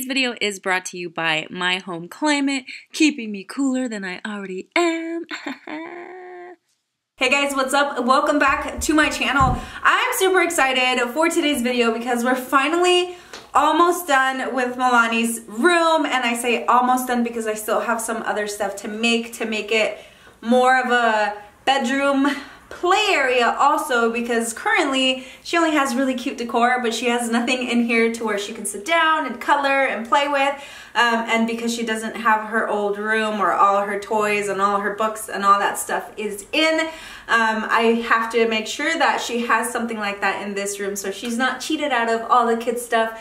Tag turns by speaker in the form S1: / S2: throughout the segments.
S1: video is brought to you by my home climate, keeping me cooler than I already am.
S2: Hey guys, what's up? Welcome back to my channel. I'm super excited for today's video because we're finally almost done with Milani's room, and I say almost done because I still have some other stuff to make it more of a bedroom play area also, because currently she only has really cute decor, but she has nothing in here to where she can sit down and color and play with, and because she doesn't have her old room or all her toys and all her books and all that stuff is in, I have to make sure that she has something like that in this room so she's not cheated out of all the kids stuff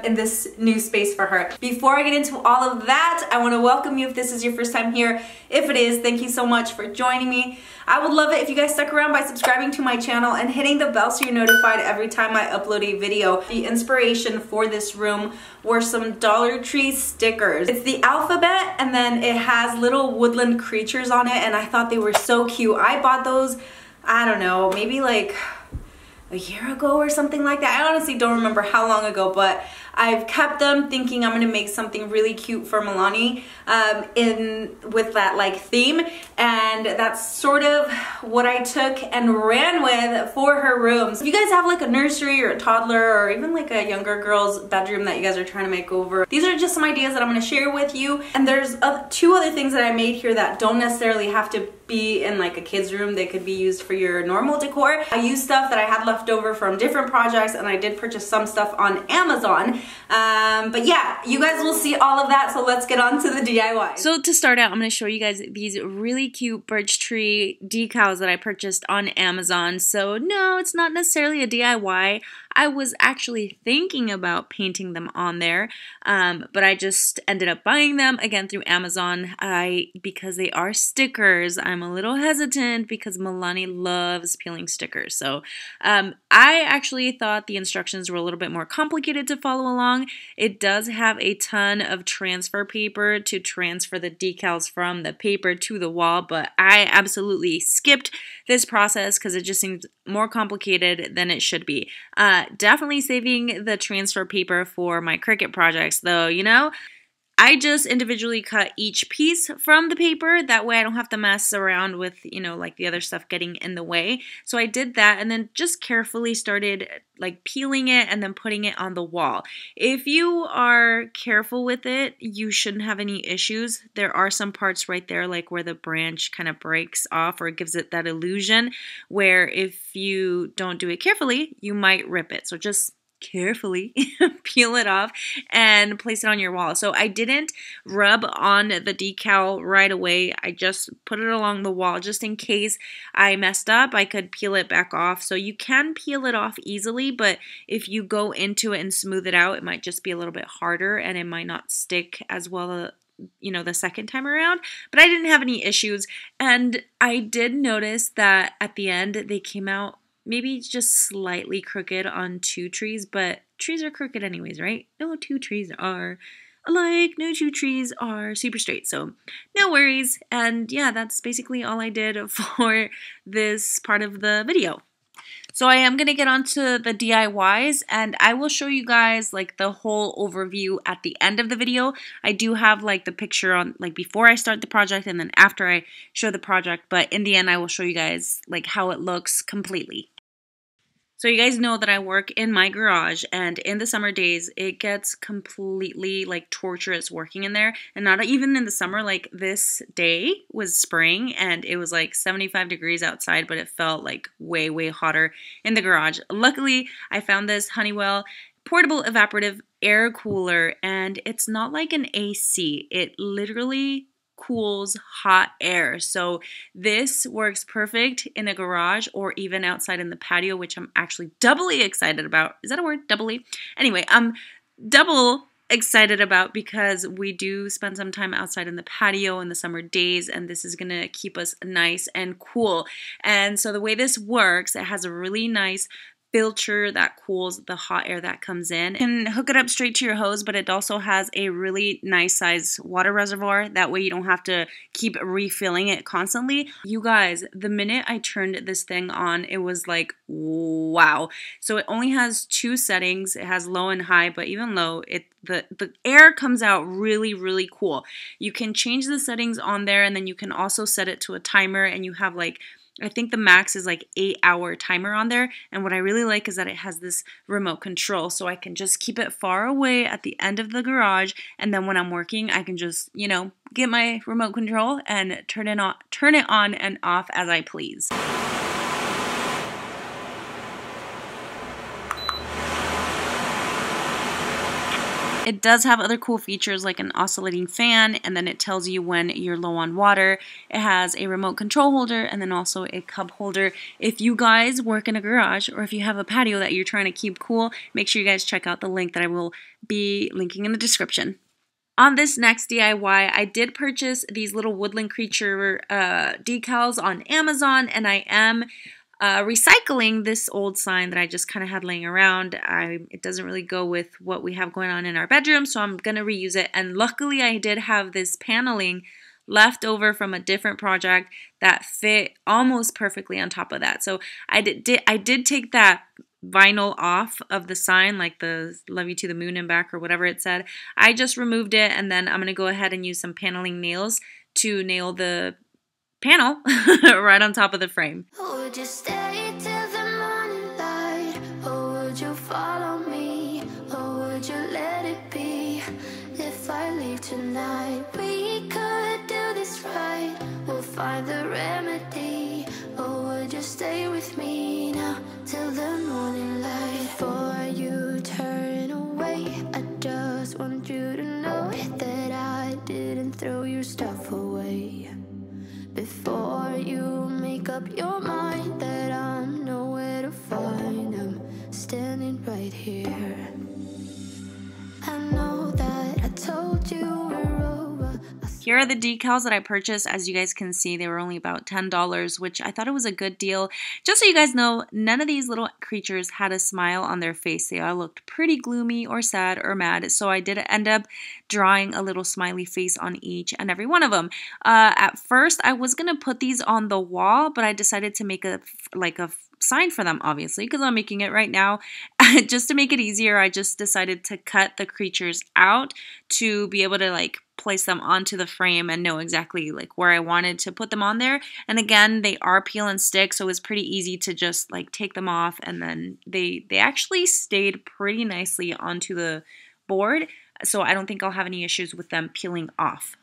S2: in this new space for her. Before I get into all of that, I want to welcome you if this is your first time here. If it is, thank you so much for joining me. I would love it if you guys stuck around by subscribing to my channel and hitting the bell so you're notified every time I upload a video. The inspiration for this room were some Dollar Tree stickers. It's the alphabet and then it has little woodland creatures on it, and I thought they were so cute. I bought those, I don't know, maybe like a year ago or something like that. I honestly don't remember how long ago, but I've kept them thinking I'm gonna make something really cute for Milani with that like theme, and that's sort of what I took and ran with for her room. So if you guys have like a nursery or a toddler or even like a younger girl's bedroom that you guys are trying to make over, these are just some ideas that I'm gonna share with you. And there's two other things that I made here that don't necessarily have to be in like a kid's room. They could be used for your normal decor. I used stuff that I had left over from different projects, and I did purchase some stuff on Amazon. But yeah, you guys will see all of that, so let's get on to the DIY.
S1: So to start out, I'm going to show you guys these really cute birch tree decals that I purchased on Amazon. So no, it's not necessarily a DIY. I was actually thinking about painting them on there, but I just ended up buying them again through Amazon. Because they are stickers, I'm a little hesitant because Milani loves peeling stickers. So I actually thought the instructions were a little bit more complicated to follow along. It does have a ton of transfer paper to transfer the decals from the paper to the wall, but I absolutely skipped this process because it just seems more complicated than it should be. Definitely saving the transfer paper for my Cricut projects though, you know? I just individually cut each piece from the paper. That way I don't have to mess around with, you know, like the other stuff getting in the way. So I did that and then just carefully started like peeling it and then putting it on the wall. If you are careful with it, you shouldn't have any issues. There are some parts right there like where the branch kind of breaks off or gives it that illusion where if you don't do it carefully, you might rip it. So just carefully peel it off and place it on your wall. So I didn't rub on the decal right away. I just put it along the wall just in case I messed up. I could peel it back off. So you can peel it off easily, but if you go into it and smooth it out, it might just be a little bit harder and it might not stick as well, you know, the second time around. But I didn't have any issues, and I did notice that at the end they came out maybe just slightly crooked on two trees, but trees are crooked anyways, right? No two trees are alike, no two trees are super straight, so no worries. And yeah, that's basically all I did for this part of the video. So I am going to get onto the DIYs, and I will show you guys like the whole overview at the end of the video. I do have like the picture on like before I start the project and then after I show the project, but in the end I will show you guys like how it looks completely. So you guys know that I work in my garage, and in the summer days, it gets completely like torturous working in there. And not even in the summer, like this day was spring and it was like 75 degrees outside, but it felt like way, way hotter in the garage. Luckily, I found this Honeywell portable evaporative air cooler, and it's not like an AC. It literally cools hot air. So this works perfect in a garage or even outside in the patio, which I'm actually doubly excited about. Is that a word? Doubly? Anyway, I'm double excited about because we do spend some time outside in the patio in the summer days, and this is gonna keep us nice and cool. And so the way this works, it has a really nice filter that cools the hot air that comes in. You can hook it up straight to your hose, but it also has a really nice size water reservoir. That way you don't have to keep refilling it constantly. You guys, the minute I turned this thing on, it was like, wow. So it only has 2 settings. It has low and high, but even low, the air comes out really cool. You can change the settings on there, and then you can also set it to a timer, and you have like, I think the max is like 8-hour timer on there. And what I really like is that it has this remote control, so I can just keep it far away at the end of the garage, and then when I'm working, I can just, you know, get my remote control and turn it on and off as I please. It does have other cool features like an oscillating fan, and then it tells you when you're low on water. It has a remote control holder and then also a cup holder. If you guys work in a garage or if you have a patio that you're trying to keep cool, make sure you guys check out the link that I will be linking in the description. On this next DIY, I did purchase these little woodland creature decals on Amazon, and I am recycling this old sign that I just kind of had laying around. It doesn't really go with what we have going on in our bedroom, so I'm going to reuse it. And luckily I did have this paneling left over from a different project that fit almost perfectly on top of that. So I did take that vinyl off of the sign, like the "Love You to the Moon and Back" or whatever it said. I just removed it, and then I'm going to go ahead and use some paneling nails to nail the panel right on top of the frame.
S3: Would you stay till the morning light, or would you follow me, or would you let it be? If I leave tonight, we could do this right. We'll find the remedy, or would you stay with me now till the morning light? Before you turn away, I just want you to know that I didn't throw your stuff away. Before you make up your mind that I'm nowhere to find, I'm standing right here. I know that I told you we're over.
S1: Here are the decals that I purchased. As you guys can see, they were only about $10, which I thought it was a good deal. Just so you guys know, none of these little creatures had a smile on their face. They all looked pretty gloomy or sad or mad. So I did end up drawing a little smiley face on each and every one of them. At first, I was going to put these on the wall, but I decided to make a sign for them, obviously, because I'm making it right now. Just to make it easier, I just decided to cut the creatures out to be able to like place them onto the frame and know exactly like where I wanted to put them on there. And again, they are peel and stick, so it's pretty easy to just like take them off, and then they actually stayed pretty nicely onto the board, so I don't think I'll have any issues with them peeling off.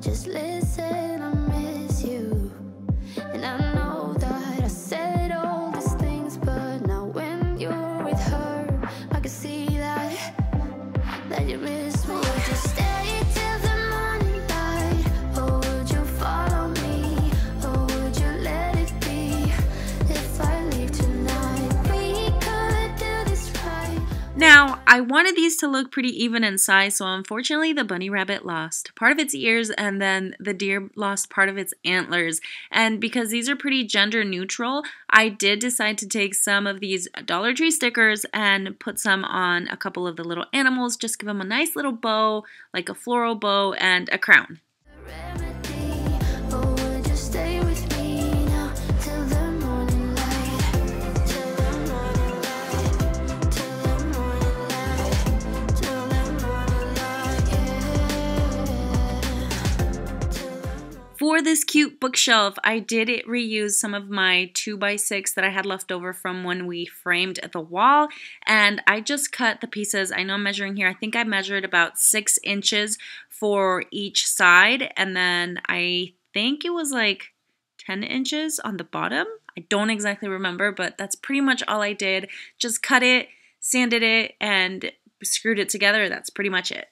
S3: Just listen, I miss you, and I know that I said all these things, but now when you're with her, I can see that you miss me. Would you stay till the morning light, or would you follow me, or would you let it be? If I leave tonight, we could do this right.
S1: Now, I wanted these to look pretty even in size, so unfortunately the bunny rabbit lost part of its ears, and then the deer lost part of its antlers. And because these are pretty gender neutral, I did decide to take some of these Dollar Tree stickers and put some on a couple of the little animals, just give them a nice little bow, like a floral bow, and a crown. For this cute bookshelf, I did reuse some of my 2x6 that I had left over from when we framed the wall, and I just cut the pieces. I know I'm measuring here. I think I measured about 6 inches for each side, and then I think it was like 10 inches on the bottom. I don't exactly remember, but that's pretty much all I did. Just cut it, sanded it, and screwed it together. That's pretty much it.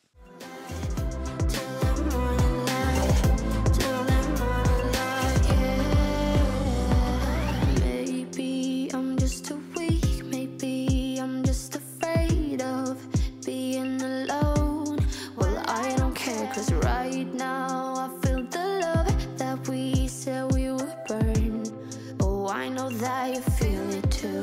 S3: That you feel it too.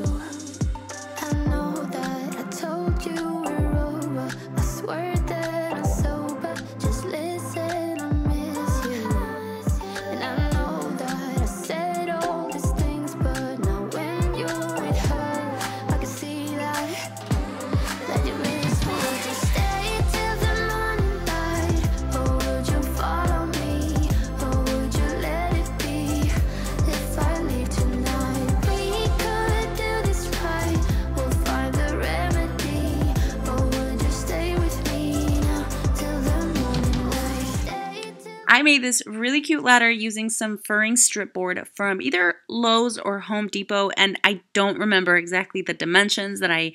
S1: I made this really cute ladder using some furring strip board from either Lowe's or Home Depot, and I don't remember exactly the dimensions that I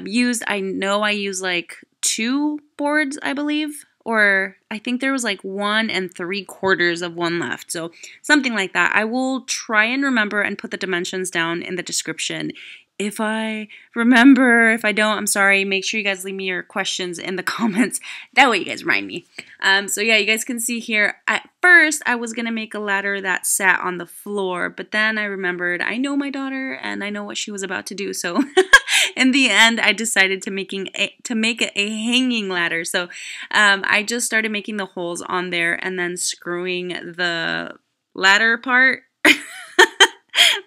S1: used. I know I used like 2 boards, I believe, or I think there was like 1 3/4 of one left, so something like that. I will try and remember and put the dimensions down in the description if I remember. If I don't, I'm sorry. Make sure you guys leave me your questions in the comments. That way you guys remind me. So yeah, you guys can see here, at first I was going to make a ladder that sat on the floor, but then I remembered I know my daughter and I know what she was about to do. So in the end, I decided to make it a hanging ladder. So I just started making the holes on there and then screwing the ladder part,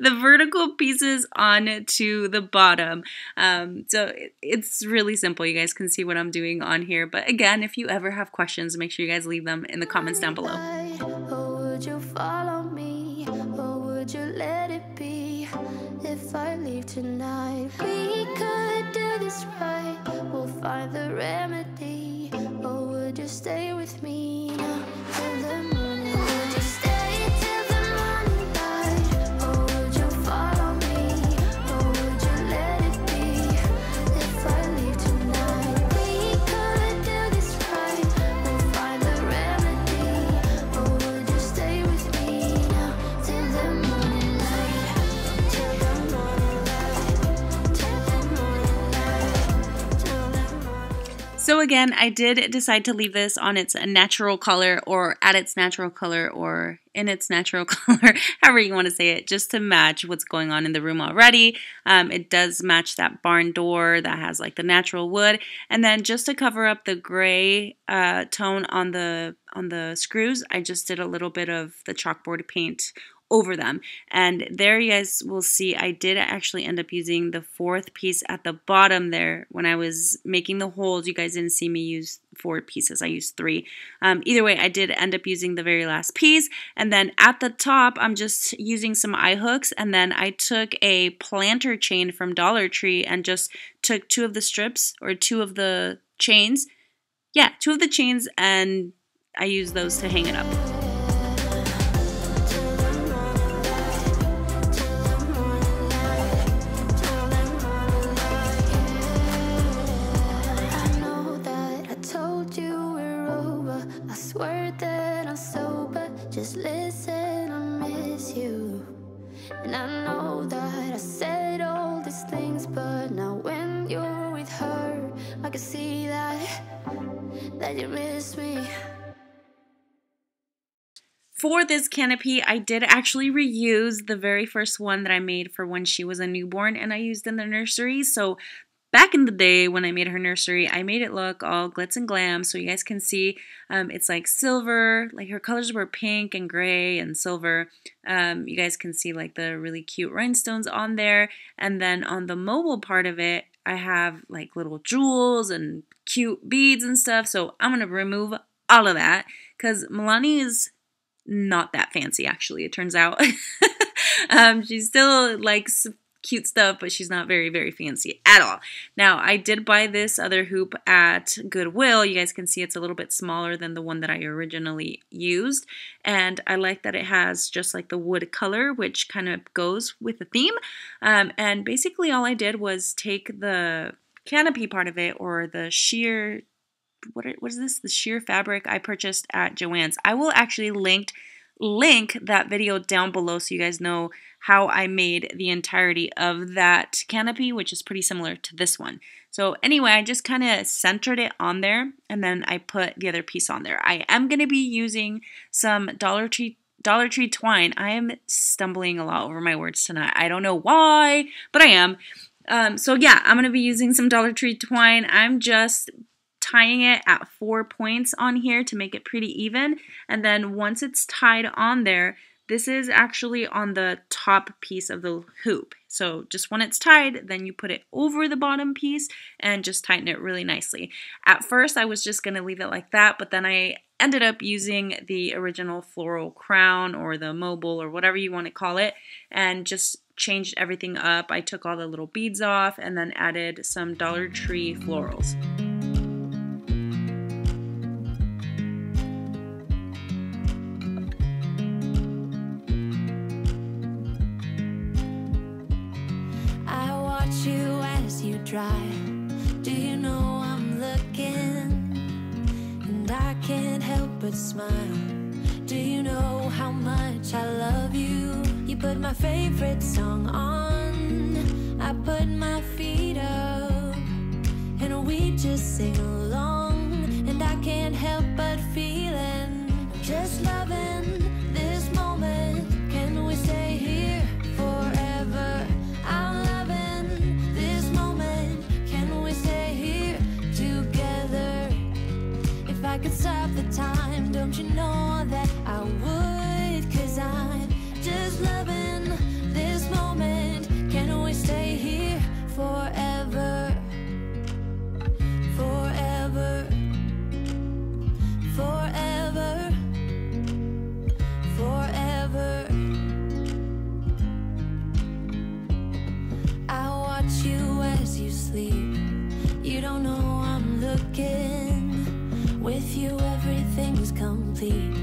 S1: the vertical pieces onto the bottom. So it's really simple. You guys can see what I'm doing on here. But again, if you ever have questions, make sure you guys leave them in the comments down below.
S3: Or would you follow me? Or would you let it be? If I leave tonight, we could do this right. We'll find the remedy. Or would you stay with me now till the morning? Would you stay till the morning light? Or would you follow me? Or would you let it be? If I leave tonight, we could do this right. We'll find the remedy. Or would you stay with me now till the morning light? Till the morning light. Till the morning light. Till the morning.
S1: So again, I did decide to leave this on its natural color, or at its natural color, or in its natural color, however you want to say it, just to match what's going on in the room already. It does match that barn door that has like the natural wood, and then just to cover up the gray tone on the screws, I just did a little bit of the chalkboard paint over them. And there you guys will see I did actually end up using the 4th piece at the bottom there. When I was making the holes, you guys didn't see me use 4 pieces. I used 3. Either way, I did end up using the very last piece. And then at the top, I'm just using some eye hooks. And then I took a planter chain from Dollar Tree and just took 2 of the strips, or 2 of the chains. Yeah, 2 of the chains, and I used those to hang it up.
S3: Just listen, I miss you. And I know that I said all these things, but now when you're with her, I can see that you miss me.
S1: For this canopy, I did actually reuse the very first one that I made for when she was a newborn, and I used in the nursery. So back in the day when I made her nursery, I made it look all glitz and glam, so you guys can see it's like silver, like her colors were pink and gray and silver. You guys can see like the really cute rhinestones on there, and then on the mobile part of it, I have like little jewels and cute beads and stuff, so I'm going to remove all of that because Milani is not that fancy, actually, it turns out. She still likes cute stuff, but she's not very, very fancy at all. Now, I did buy this other hoop at Goodwill. You guys can see it's a little bit smaller than the one that I originally used, and I like that it has just like the wood color, which kind of goes with the theme. And basically all I did was take the canopy part of it, or the sheer, what is this? The sheer fabric I purchased at Joann's. I will actually link that video down below so you guys know how I made the entirety of that canopy, which is pretty similar to this one. So anyway, I just kind of centered it on there, and then I put the other piece on there. I am going to be using some Dollar Tree twine. I am stumbling a lot over my words tonight. I don't know why, but I am. So yeah, I'm going to be using some Dollar Tree twine. I'm just tying it at 4 points on here to make it pretty even, and then once it's tied on there, this is actually on the top piece of the hoop. So just when it's tied, then you put it over the bottom piece and just tighten it really nicely. At first, I was just going to leave it like that, but then I ended up using the original floral crown, or the mobile, or whatever you want to call it, and just changed everything up. I took all the little beads off and then added some Dollar Tree florals.
S3: as you drive. Do you know I'm looking, and I can't help but smile. Do you know how much I love you? You put my favorite song on, I put my feet up, and we just sing along. And I can't help but feeling, just loving this moment. Can we stay here forever? I'm loving this moment. Can we stay here together? If I could stop the time, don't you know that I would? 'Cause I'm just loving this moment. Can we stay here forever? Forever. Forever. Forever. I watch you as you sleep. You don't know I'm looking. With you everything's complete.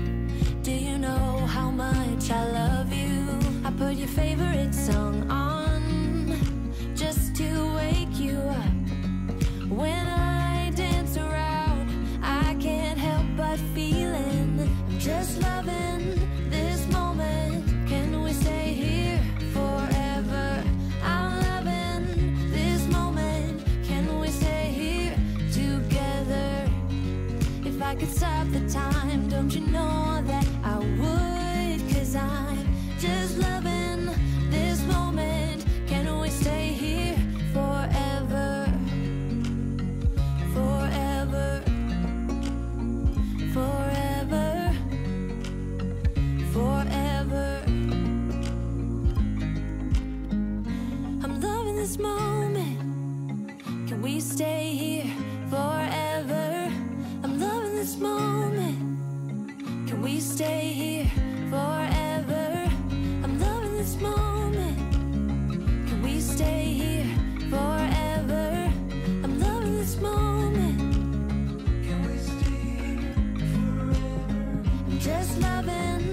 S3: Do you know how much I love you? I put your favorite song on just to wake you up. When I dance around, I can't help but feeling, I'm just loving this moment. Can we stay here forever? I'm loving this moment. Can we stay here together? If I could stop the time, don't you know that I would? 'Cause I'm just loving this moment. Can we stay here forever? Forever. Forever. Forever. I'm loving this moment. Can we stay here forever? I'm loving this moment. Can we stay here forever? I'm loving this moment. Can we stay here forever? I'm loving this moment. Can we stay here forever? I'm just loving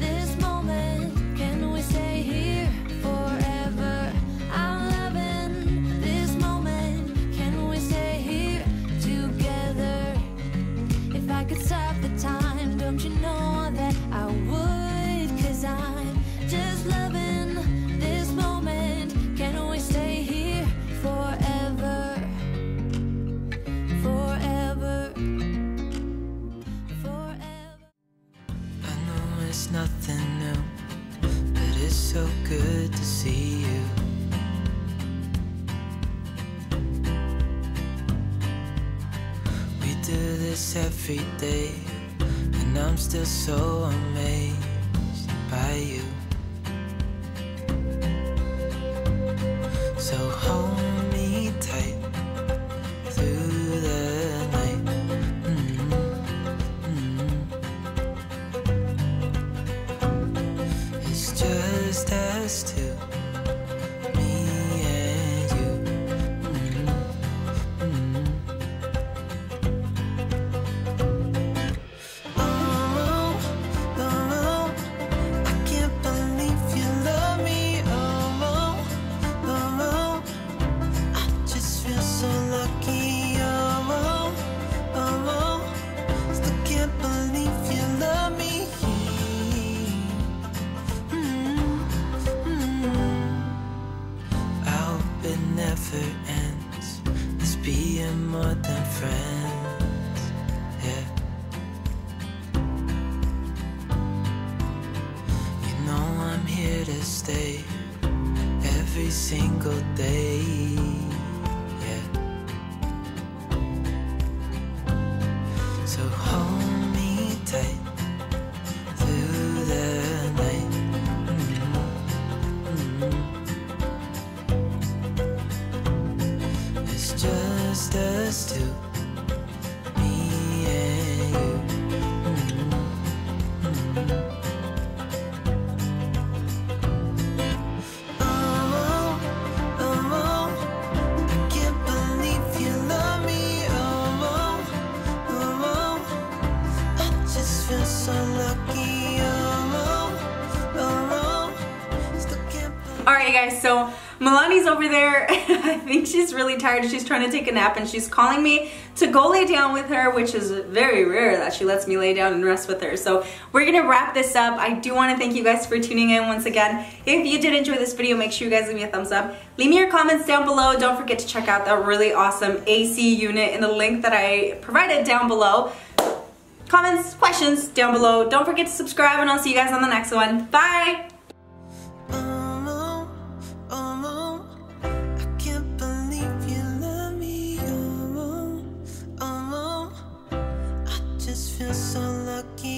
S3: this moment. Can we stay here forever? I'm loving this moment. Can we stay here together? If I could stop the time, don't you know that I would? 'Cause I'm just loving this moment. Can we stay here forever? Forever. Forever.
S4: I know it's nothing new, but it's so good to see you. We do this every day, and I'm still so amazed by you. So hold me tight through the night. It's just us two, me and you. Oh, oh, I can't believe you love me. Oh, oh, I just feel so lucky. Oh, oh, still can't believe you love me. I hope it never ends. Let's being more than friends. Yeah. You know I'm here to stay every single day. Yeah. So hold me tight through the night. It's just us two, me and you. Oh, I can't believe you love me. Oh, I just feel so lucky. Still can't believe.
S2: Alright guys, so Milani's over there. I think she's really tired. She's trying to take a nap and she's calling me to go lay down with her, which is very rare that she lets me lay down and rest with her. So we're gonna wrap this up. I do want to thank you guys for tuning in once again. If you did enjoy this video, make sure you guys leave me a thumbs up. Leave me your comments down below. Don't forget to check out that really awesome AC unit in the link that I provided down below. Comments, questions down below. Don't forget to subscribe and I'll see you guys on the next one. Bye!
S4: Feel so lucky.